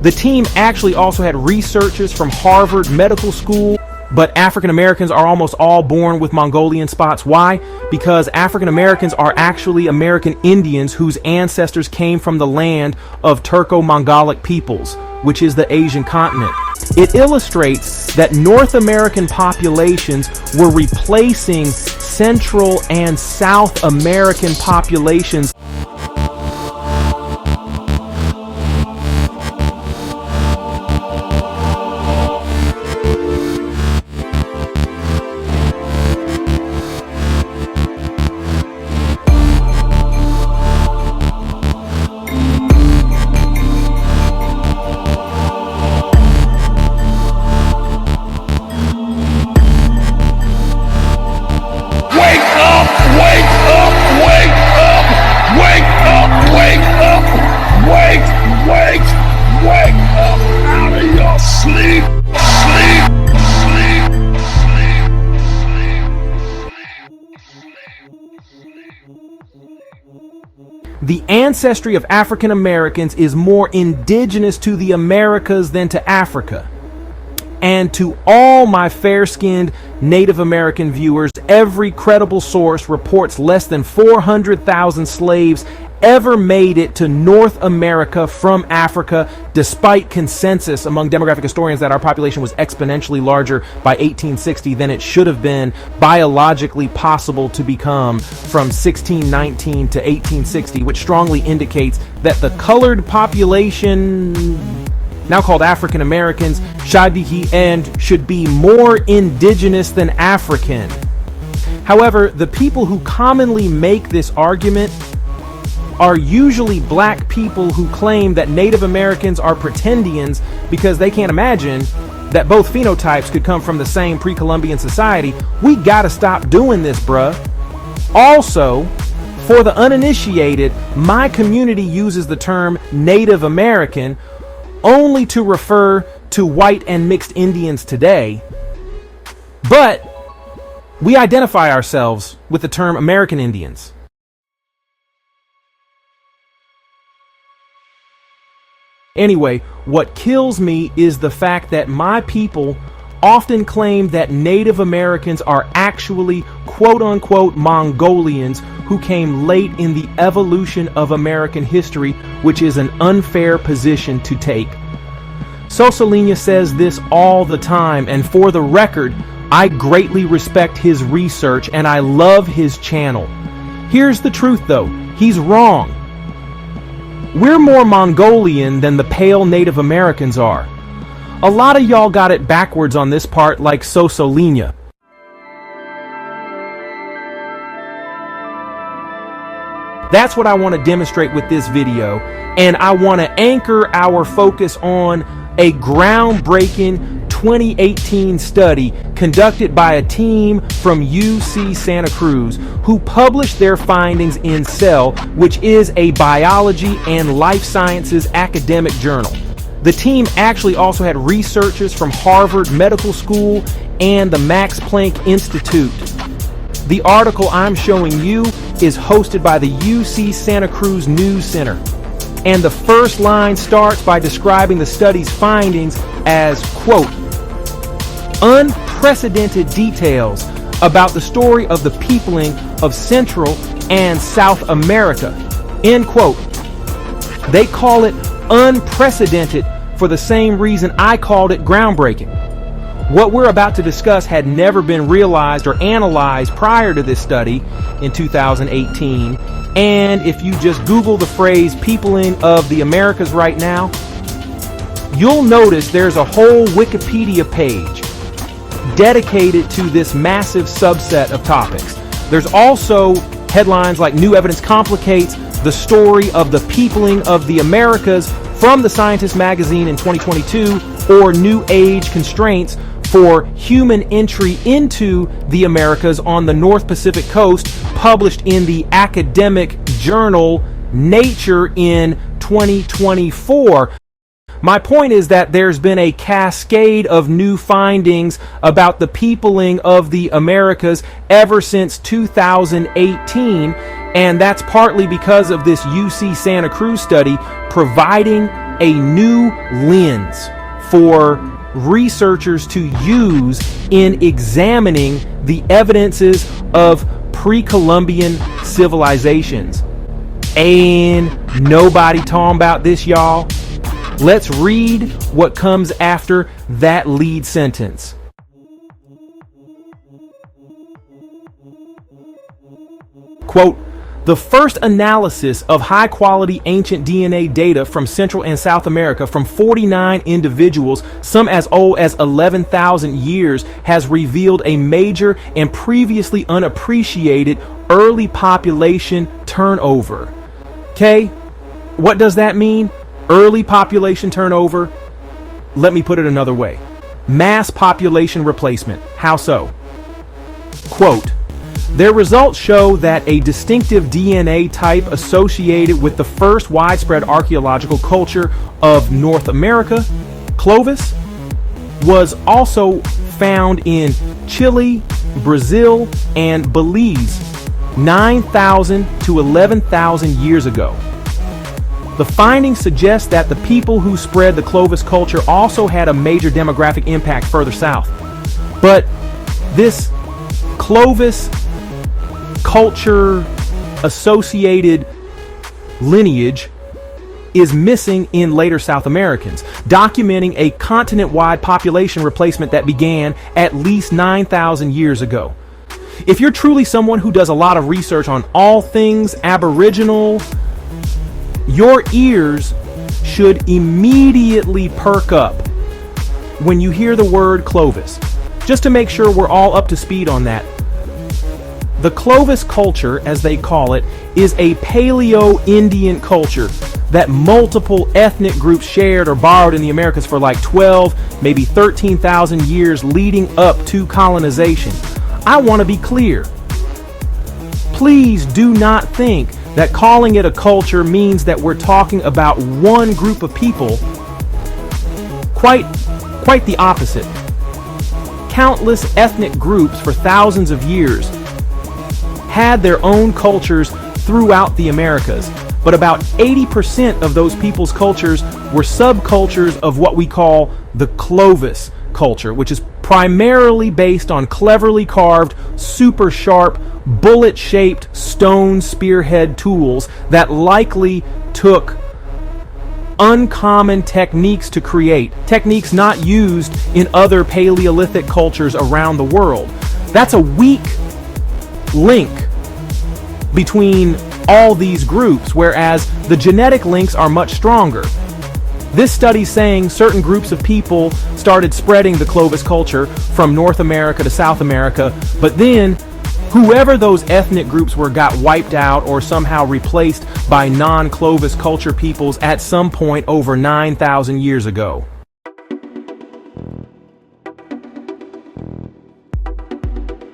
The team actually also had researchers from Harvard Medical School, but African Americans are almost all born with Mongolian spots. Why? Because African Americans are actually American Indians whose ancestors came from the land of Turco-Mongolic peoples, which is the Asian continent. It illustrates that North American populations were replacing Central and South American populations. The ancestry of African Americans is more indigenous to the Americas than to Africa. And to all my fair-skinned Native American viewers, every credible source reports less than 400,000 slaves ever made it to North America from Africa, despite consensus among demographic historians that our population was exponentially larger by 1860 than it should have been biologically possible to become from 1619 to 1860, which strongly indicates that the colored population, now called African Americans, should be more indigenous than African. However, the people who commonly make this argument are usually black people who claim that Native Americans are pretendians because they can't imagine that both phenotypes could come from the same pre-Columbian society. We gotta stop doing this, bruh. Also, for the uninitiated, my community uses the term Native American only to refer to white and mixed Indians today, but we identify ourselves with the term American Indians. Anyway, what kills me is the fact that my people often claim that Native Americans are actually quote-unquote Mongolians who came late in the evolution of American history, which is an unfair position to take. Sosolinha says this all the time, and for the record, I greatly respect his research and I love his channel. Here's the truth though, he's wrong. We're more Mongolian than the pale Native Americans are. A lot of y'all got it backwards on this part, like Sosolinha. That's what I want to demonstrate with this video, and I want to anchor our focus on a groundbreaking 2018 study conducted by a team from UC Santa Cruz who published their findings in Cell, which is a biology and life sciences academic journal. The team actually also had researchers from Harvard Medical School and the Max Planck Institute. The article I'm showing you is hosted by the UC Santa Cruz News Center. And the first line starts by describing the study's findings as, quote, unprecedented details about the story of the peopling of Central and South America, end quote. They call it unprecedented for the same reason I called it groundbreaking. What we're about to discuss had never been realized or analyzed prior to this study in 2018. And if you just Google the phrase peopling of the Americas right now, you'll notice there's a whole Wikipedia page dedicated to this massive subset of topics. There's also headlines like New Evidence Complicates the Story of the Peopling of the Americas from the Scientist magazine in 2022, or New Age Constraints for Human Entry into the Americas on the North Pacific Coast, published in the academic journal Nature in 2024. My point is that there's been a cascade of new findings about the peopling of the Americas ever since 2018, and that's partly because of this UC Santa Cruz study providing a new lens for researchers to use in examining the evidences of pre-Columbian civilizations. Ain't nobody talking about this, y'all. Let's read what comes after that lead sentence. Quote, the first analysis of high-quality ancient DNA data from Central and South America from 49 individuals, some as old as 11,000 years, has revealed a major and previously unappreciated early population turnover. Okay, what does that mean? Early population turnover? Let me put it another way. Mass population replacement. How so? Quote, their results show that a distinctive DNA type associated with the first widespread archaeological culture of North America, Clovis, was also found in Chile, Brazil, and Belize 9,000 to 11,000 years ago. The findings suggest that the people who spread the Clovis culture also had a major demographic impact further south. But this Clovis culture associated lineage is missing in later South Americans, documenting a continent-wide population replacement that began at least 9,000 years ago. If you're truly someone who does a lot of research on all things Aboriginal, your ears should immediately perk up when you hear the word Clovis, just to make sure we're all up to speed on that. The Clovis culture, as they call it, is a Paleo-Indian culture that multiple ethnic groups shared or borrowed in the Americas for like 12, maybe 13,000 years leading up to colonization. I want to be clear. Please do not think that calling it a culture means that we're talking about one group of people. Quite the opposite. Countless ethnic groups for thousands of years had their own cultures throughout the Americas, but about 80% of those people's cultures were subcultures of what we call the Clovis culture, which is primarily based on cleverly carved, super sharp, bullet-shaped stone spearhead tools that likely took uncommon techniques to create, techniques not used in other Paleolithic cultures around the world. That's a weak link between all these groups, whereas the genetic links are much stronger. This study's saying certain groups of people started spreading the Clovis culture from North America to South America, but then whoever those ethnic groups were got wiped out or somehow replaced by non-Clovis culture peoples at some point over 9,000 years ago.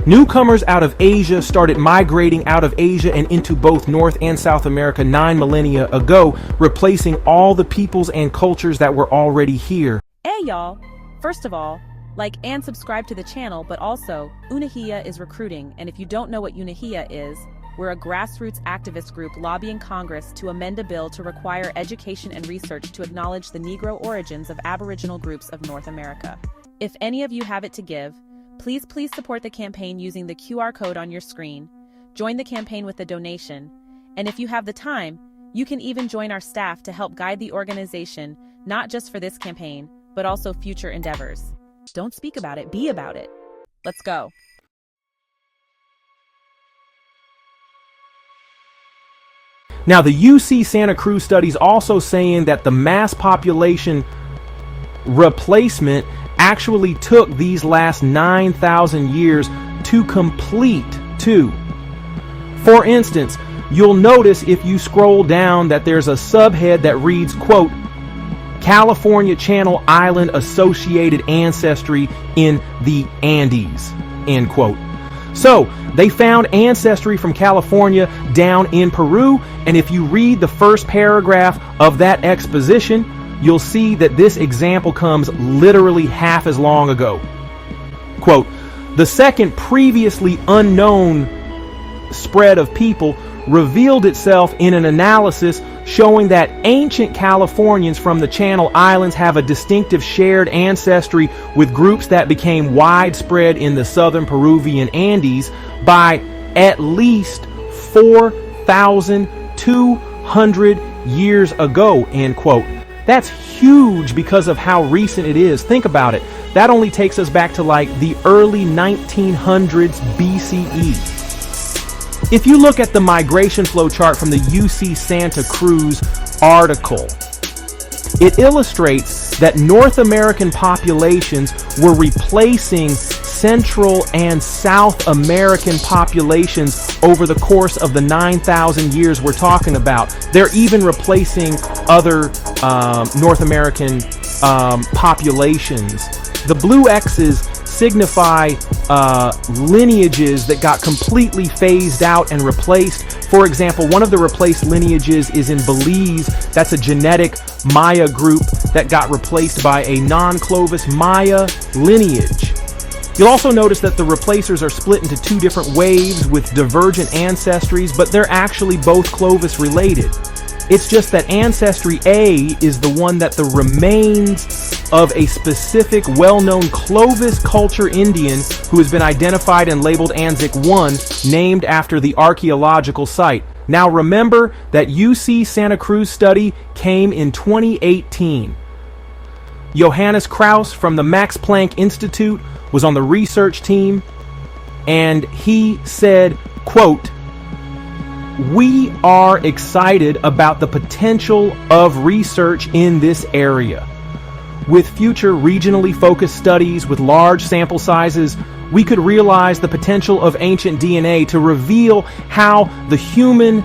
Newcomers out of Asia started migrating out of Asia and into both North and South America 9 millennia ago, replacing all the peoples and cultures that were already here. Hey y'all! First of all, like and subscribe to the channel, but also, Unahia is recruiting, and if you don't know what Unahia is, we're a grassroots activist group lobbying Congress to amend a bill to require education and research to acknowledge the Negro origins of Aboriginal groups of North America. If any of you have it to give, please support the campaign using the QR code on your screen, join the campaign with a donation, and if you have the time, you can even join our staff to help guide the organization, not just for this campaign, but also future endeavors. Don't speak about it, be about it. Let's go. Now, the UC Santa Cruz study's also saying that the mass population replacement actually took these last 9,000 years to complete too. For instance, you'll notice if you scroll down that there's a subhead that reads, quote, California Channel Island associated ancestry in the Andes, end quote. So they found ancestry from California down in Peru, and if you read the first paragraph of that exposition, you'll see that this example comes literally half as long ago. Quote, the second previously unknown spread of people revealed itself in an analysis showing that ancient Californians from the Channel Islands have a distinctive shared ancestry with groups that became widespread in the southern Peruvian Andes by at least 4,200 years ago, end quote. That's huge because of how recent it is. Think about it. That only takes us back to like the early 1900s BCE. If you look at the migration flow chart from the UC Santa Cruz article, it illustrates that North American populations were replacing Central and South American populations over the course of the 9,000 years we're talking about. They're even replacing other North American populations. The blue X's signify lineages that got completely phased out and replaced. For example, one of the replaced lineages is in Belize. That's a genetic Maya group that got replaced by a non-Clovis Maya lineage. You'll also notice that the replacers are split into two different waves with divergent ancestries, but they're actually both Clovis related. It's just that ancestry A is the one that the remains of a specific well-known Clovis culture Indian who has been identified and labeled Anzac I, named after the archaeological site. Now remember that UC Santa Cruz study came in 2018. Johannes Krauss from the Max Planck Institute was on the research team, and he said, quote, "We are excited about the potential of research in this area. With future regionally focused studies with large sample sizes, we could realize the potential of ancient DNA to reveal how the human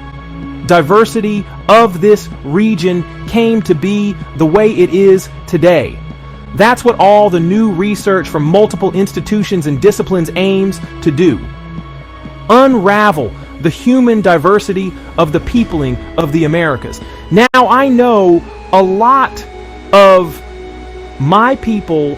diversity of this region came to be the way it is today. That's what all the new research from multiple institutions and disciplines aims to do. Unravel the human diversity of the peopling of the Americas." Now, I know a lot of my people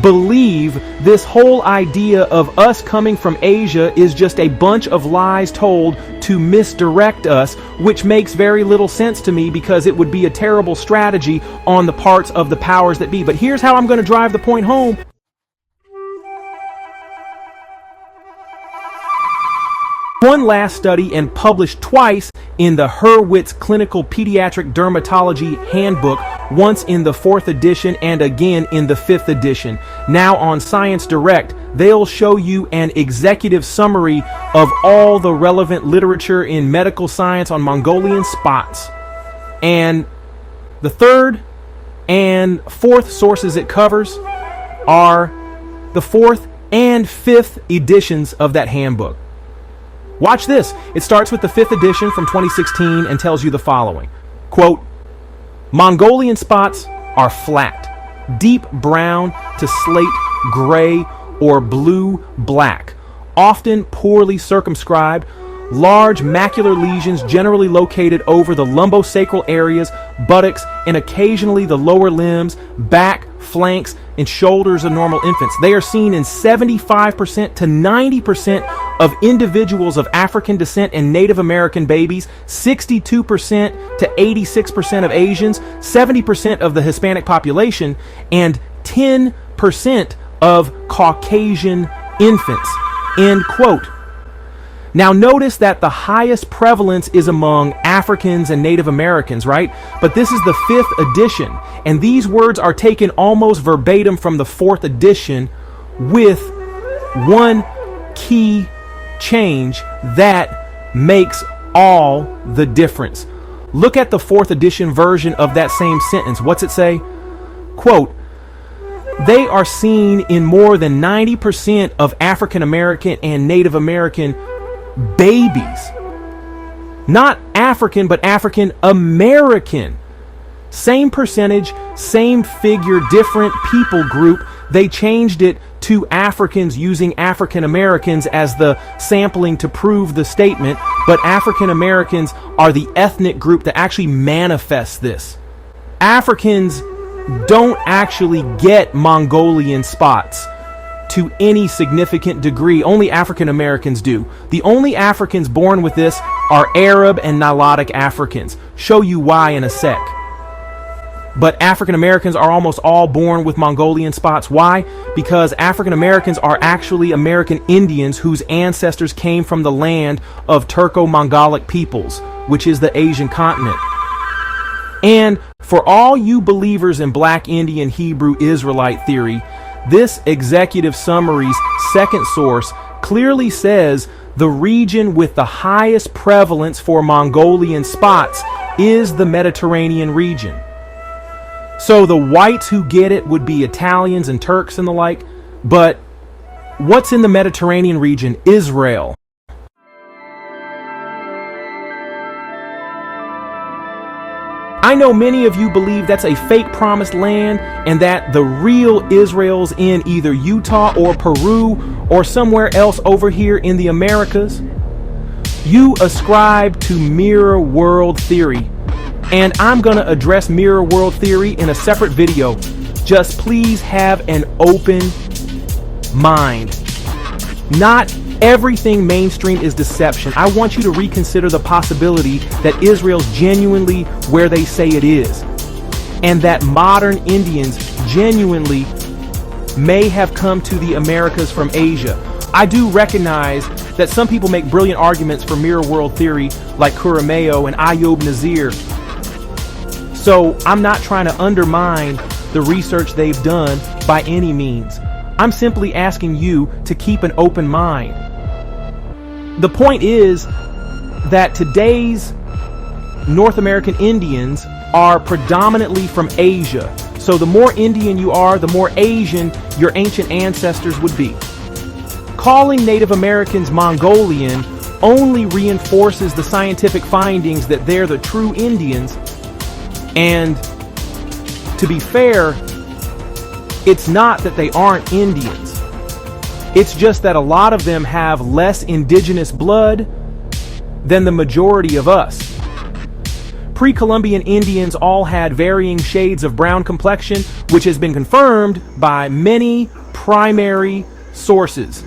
believe this whole idea of us coming from Asia is just a bunch of lies told to misdirect us, which makes very little sense to me because it would be a terrible strategy on the parts of the powers that be. But here's how I'm going to drive the point home. One last study, and published twice in the Hurwitz Clinical Pediatric Dermatology Handbook, once in the 4th edition and again in the 5th edition. Now on Science Direct, they'll show you an executive summary of all the relevant literature in medical science on Mongolian spots. And the 3rd and 4th sources it covers are the 4th and 5th editions of that handbook. Watch this. It starts with the 5th edition from 2016 and tells you the following. Quote, "Mongolian spots are flat, deep brown to slate gray or blue-black, often poorly circumscribed, large macular lesions generally located over the lumbosacral areas, buttocks, and occasionally the lower limbs, back, flanks, and shoulders of normal infants. They are seen in 75% to 90% of individuals of African descent and Native American babies, 62% to 86% of Asians, 70% of the Hispanic population, and 10% of Caucasian infants." End quote. Now notice that the highest prevalence is among Africans and Native Americans, right? But this is the 5th edition, and these words are taken almost verbatim from the 4th edition, with one key change that makes all the difference. Look at the 4th edition version of that same sentence. What's it say? Quote, "They are seen in more than 90% of African American and Native American babies." Not African, but African American. Same percentage, same figure, different people group. They changed it to Africans using African Americans as the sampling to prove the statement, but African Americans are the ethnic group that actually manifests this. Africans don't actually get Mongolian spots to any significant degree. Only African Americans do. The only Africans born with this are Arab and Nilotic Africans. show you why in a sec. But African Americans are almost all born with Mongolian spots. Why? Because African Americans are actually American Indians whose ancestors came from the land of Turco-Mongolic peoples, which is the Asian continent. And for all you believers in Black Indian Hebrew Israelite theory, this executive summary's second source clearly says the region with the highest prevalence for Mongolian spots is the Mediterranean region. So the whites who get it would be Italians and Turks and the like. But what's in the Mediterranean region? Israel. I know many of you believe that's a fake promised land and that the real Israel's in either Utah or Peru or somewhere else over here in the Americas. You ascribe to mirror world theory. And I'm going to address mirror world theory in a separate video. Just please have an open mind. Not everything mainstream is deception. I want you to reconsider the possibility that Israel's genuinely where they say it is. And that modern Indians genuinely may have come to the Americas from Asia. I do recognize that some people make brilliant arguments for mirror world theory like Kurameo and Ayub Nazir. So I'm not trying to undermine the research they've done by any means. I'm simply asking you to keep an open mind. The point is that today's North American Indians are predominantly from Asia. So the more Indian you are, the more Asian your ancient ancestors would be. Calling Native Americans Mongolian only reinforces the scientific findings that they're the true Indians. And to be fair, it's not that they aren't Indians. It's just that a lot of them have less indigenous blood than the majority of us. Pre-Columbian Indians all had varying shades of brown complexion, which has been confirmed by many primary sources.